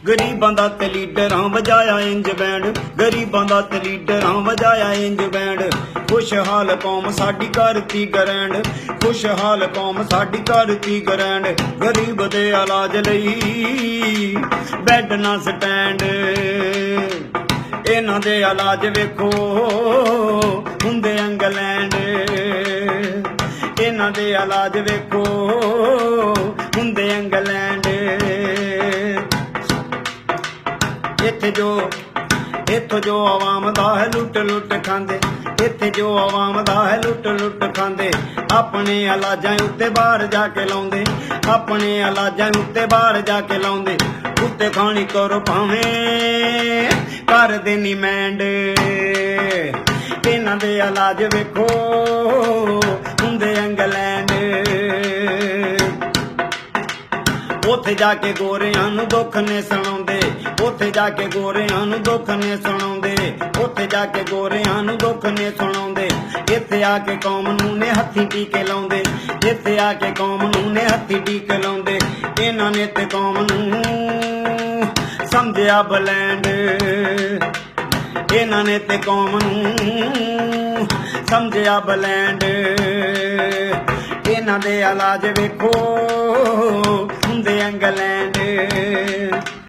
गरीबां दा ते लीडरां वजाया इंज बैंड, गरीबां दा ते लीडरां वजाया इंज बैंड। खुशहाल कौम साडी करती ग्रैंड, खुशहाल कौम साडी करती ग्रैंड। गरीब दे इलाज लई बैड ना स्टैंड, इन्हां दे इलाज वेखो हुंदे इंग्लैंड, इन्हां दे इलाज वेखो हुंदे इंग्लैंड। इत्थे जो आवाम दा है लुट लुट खांदे, इत्थे जो आवाम दा है लुट लुट खांदे। अपने इलाजां उत्ते बाहर जाके लाउंदे, अपने इलाजां उत्ते बाहर जाके लाउंदे। उत्ते खानी करो भावें कर देनी मैंड, इन्हां दे इलाज वेखो हुंदे इंग्लैंड। उत्थे जाके गोरियां नूं दुख ने सुणाउंदे, उत्थे जाके गोरियां नूं दुख ने सुणाउंदे, उत्थे जाके गोरियां नूं दुख ने सुणाउंदे। इत्थे आके कौम नूं ने हत्थी टीके लाउंदे, इत्थे आके कौम नूं ने हत्थी टीके लाउंदे। इन्हां ने ते कौम नूं समझिया बलैंड, इन्हां ने ते कौम नूं समझिया बलैंड। इन्हां दे इलाज वेखो हुंदे इंग्लैंड।